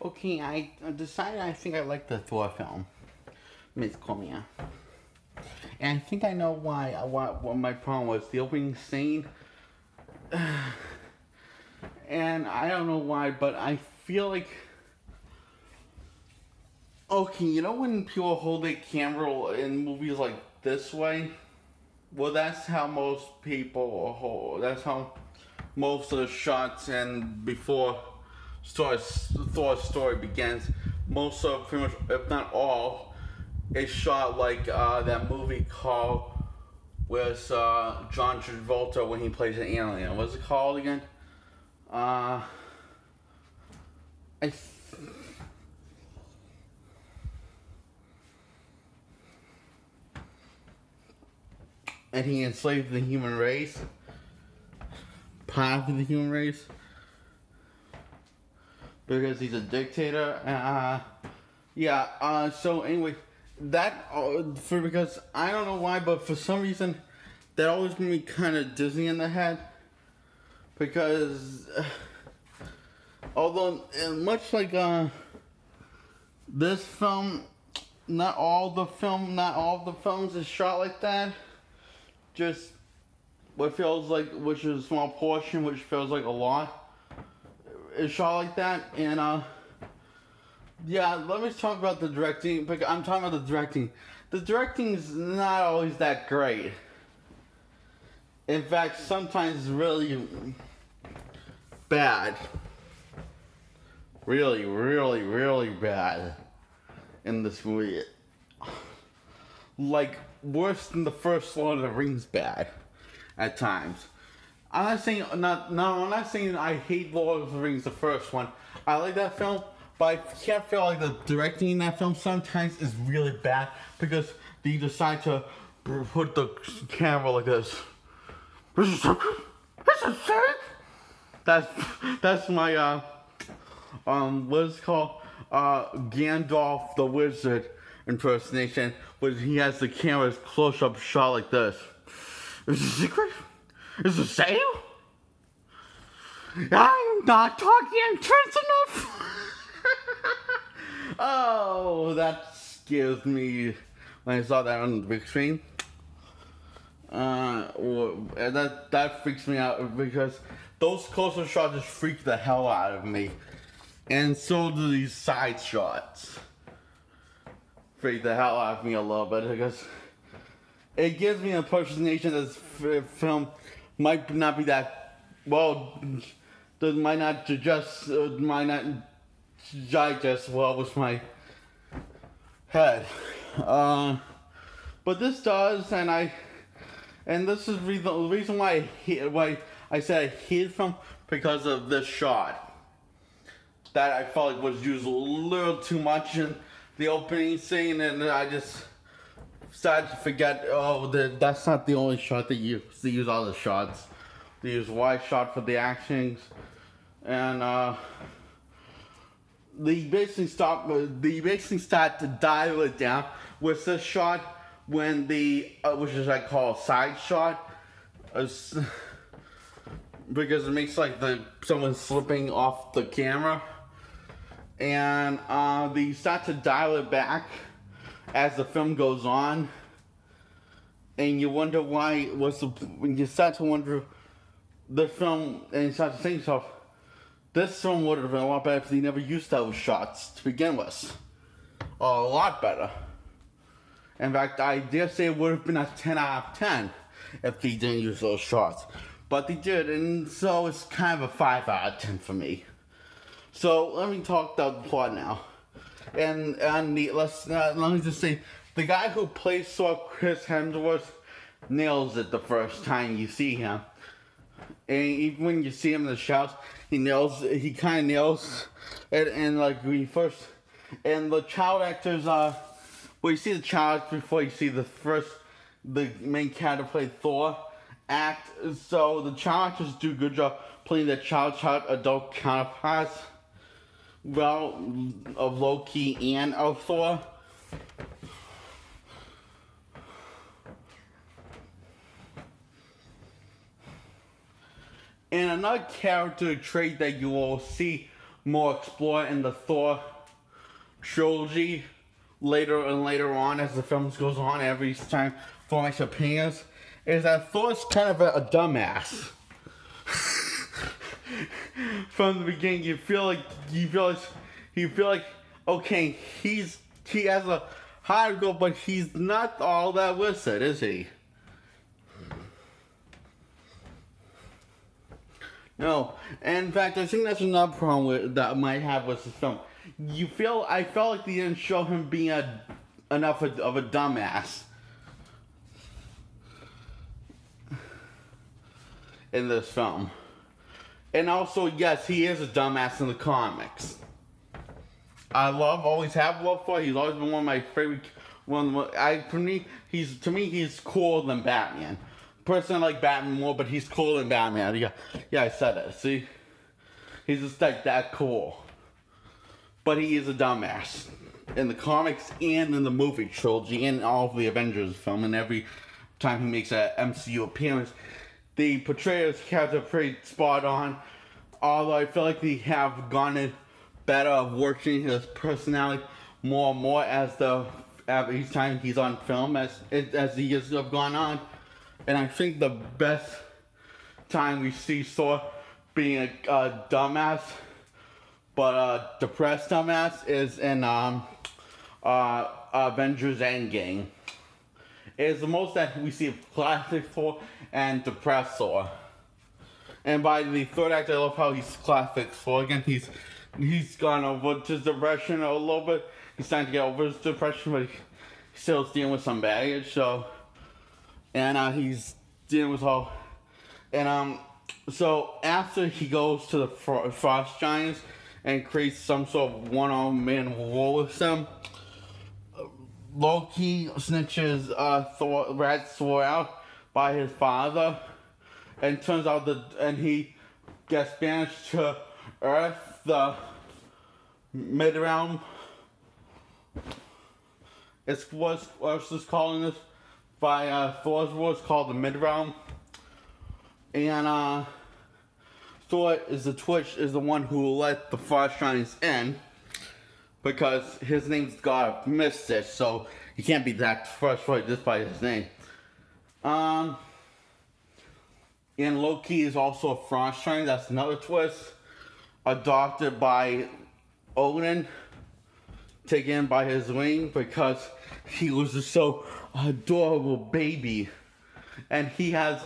Okay, I decided I think I like the Thor film, Miss Comia. And I think I know why. What my problem was the opening scene, and I don't know why, but I feel like okay, you know when people hold a camera in movies like this way? Well, that's how most people hold. That's how most of the shots and before Thor's story begins, most of pretty much, if not all, is shot like that movie called with John Travolta when he plays an alien. What's it called again? I and he enslaved the human race, part of the human race, because he's a dictator. Yeah. So anyway, that for because I don't know why, but for some reason, that always made me kind of dizzy in the head. Because although much like this film, not all the films is shot like that. Just what feels like, which is a small portion, which feels like a lot, is shot like that. And yeah, let me talk about the directing. I'm talking about the directing. The directing's not always that great. In fact, sometimes it's really bad. Really, really, really bad in this movie. Like, worse than the first Lord of the Rings bad at times. I'm not saying I hate Lord of the Rings, the first one. I like that film, but I can't feel like the directing in that film sometimes is really bad because they decide to put the camera like this. This is sick. That's my what is it called? Gandalf the Wizard impersonation, where he has the camera's close-up shot like this. Is it a secret? Is it safe? I'm not talking intense enough. Oh, that scares me when I saw that on the big screen. That freaks me out because those close-up shots just freak the hell out of me, and so do these side shots. Freak the hell out of me a little bit because it gives me an impersonation that this film might not be that well. Might not digest well with my head. But this does, and this is the reason why I said I hate film, because of this shot that I felt like was used a little too much in the opening scene, and I just started to forget. Oh, that's not the only shot they use. They use all the shots. They use wide shot for the actions, and they basically start to dial it down with this shot when which is I call a side shot, because it makes like someone slipping off the camera, and they start to dial it back as the film goes on, and you wonder why. When you start to wonder the film, and you start to think to yourself, this film would have been a lot better if they never used those shots to begin with. A lot better. In fact, I dare say it would have been a 10 out of 10 if they didn't use those shots. But they did, and so it's kind of a 5 out of 10 for me. So let me talk about the plot now. And let me just say, the guy who plays Thor, Chris Hemsworth, nails it the first time you see him. And even when you see him in the shouts, he kind of nails it. And like and the child actors well, you see the child before you see the main character play Thor act. So the child actors do a good job playing the child adult counterparts, well, of Loki and of Thor. And another character trait that you will see more explored in the Thor trilogy later and later on as the films goes on. Every time Thor makes an appearance, is that Thor's kind of a dumbass. From the beginning, you feel like okay, he has a hard goal, but he's not all that with it, is he? No, and in fact, I think that's another problem that I might have with this film. I felt like they didn't show him being enough of a dumbass in this film. And also, yes, he is a dumbass in the comics. Always have loved for. He's always been one of my favorite. To me, he's cooler than Batman. Personally, I like Batman more, but he's cooler than Batman. Yeah, I said it. See, he's just like that cool. But he is a dumbass in the comics and in the movie trilogy and all of the Avengers film. And every time he makes an MCU appearance, they portray his character pretty spot on. Although I feel like they have gotten better of working his personality more and more as each time he's on film as the years have gone on. And I think the best time we see Thor being a dumbass, but a depressed dumbass, is in Avengers Endgame. It's the most that we see of classic Thor and depressed Thor. And by the third act, I love how he's classic Thor again. He's gone over his depression a little bit. He's starting to get over his depression, but he's still dealing with some baggage. And he's dealing with all. And so after he goes to the Frost Giants and creates some sort of one-on-man war with them, Loki snitches Thor out by his father, and turns out he gets banished to Earth, the mid-realm. What's this calling this? By Thor's rules, called the mid-realm. And Thor is the one who let the Frost Giants in, because his name's God of Mystic, so he can't be that frustrated just by his name. And Loki is also a Frost Giant. That's another twist. Adopted by Odin, taken in by his wing because he was just so adorable baby. And he had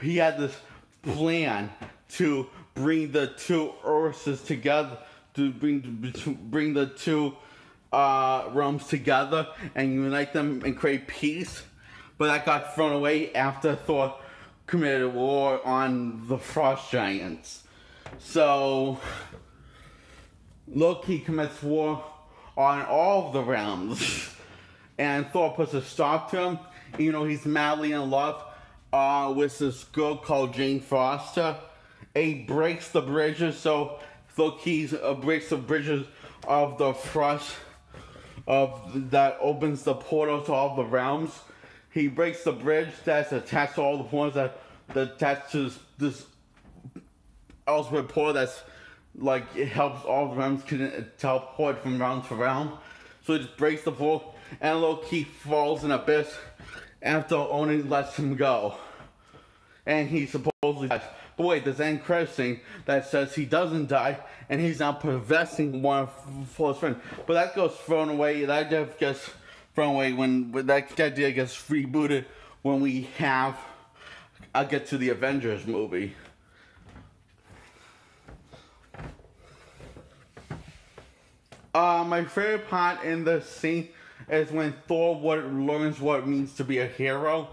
this plan to bring the two Earths together, to bring the two realms together and unite them and create peace. But that got thrown away after Thor committed war on the Frost Giants. So Loki commits war on all of the realms, and Thor puts a stop to him. You know, he's madly in love with this girl called Jane Foster. He breaks the bridges, so Loki breaks the bridges of the Frost that opens the portal to all the realms. He breaks the bridge that's attached to all the portals that attached to this elsewhere portal that's like it helps all the realms teleport from realm to realm. So he just breaks the portal, and Loki falls in abyss after Odin lets him go. And he supposedly dies. But wait, there's an end credit scene that says he doesn't die, and he's now possessing one of Thor's friends. But that gets thrown away. That just gets thrown away when that idea gets rebooted when we get to the Avengers movie. My favorite part in this scene is when Thor learns what it means to be a hero.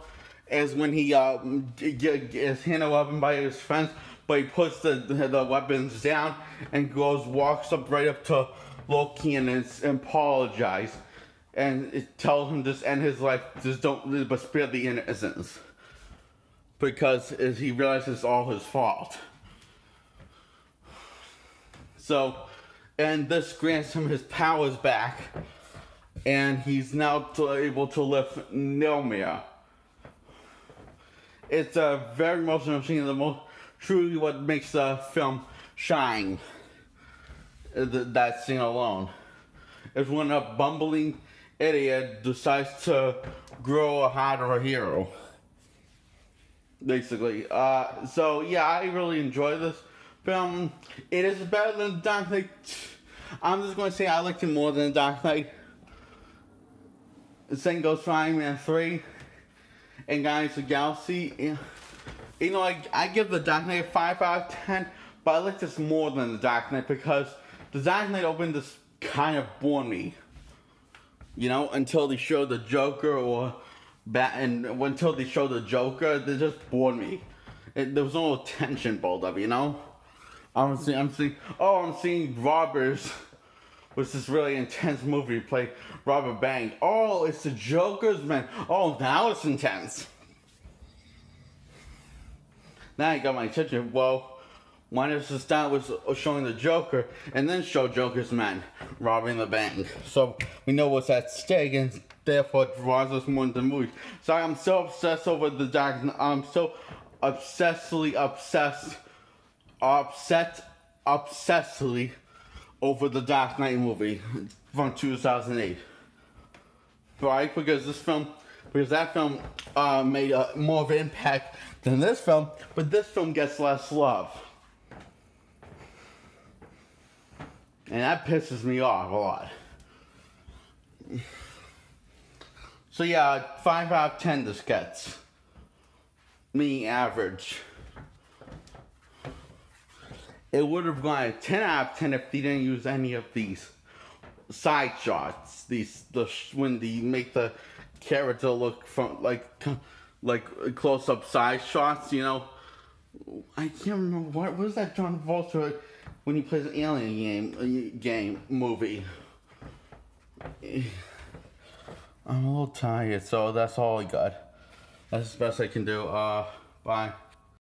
Is when he is handed a weapon by his friends, but he puts the weapons down and walks right up to Loki and apologizes, and it tells him just end his life, but spare the innocents, because he realizes it's all his fault. So, and this grants him his powers back, and he's now able to lift Mjolnir. It's a very emotional scene, truly what makes the film shine. That scene alone. Is when a bumbling idiot decides to grow a heart of a hero. Basically. So yeah, I really enjoy this film. It is better than Dark Knight. I'm just going to say I liked it more than Dark Knight. The same goes for Iron Man 3 and Guardians of the Galaxy. You know, I give the Dark Knight a 5 out of 10, but I like this more than the Dark Knight because the Dark Knight opened this kind of bored me. You know, until they showed the Joker until they showed the Joker, they just bored me. There was no tension build up, you know? I'm seeing robbers, which is really intense movie, play robber bang. Oh, it's the Joker's man. Oh, now it's intense. Now I got my attention. Well, why does it start with showing the Joker and then show Joker's men robbing the bank? So we know what's at stake, and therefore it draws us more into the movie. So I'm so obsessed over the Dark Knight. I'm so obsessively over the Dark Knight movie from 2008. Right? Because that film made more of an impact than this film, but this film gets less love. And that pisses me off a lot. So yeah, 5 out of 10 this gets. Me average. It would have gone a 10 out of 10 if they didn't use any of these side shots. When they make the character look from like close-up side shots, you know. I can't remember what was that John Travolta when he plays an alien game movie. I'm a little tired, so that's all I got. That's the best I can do. Bye.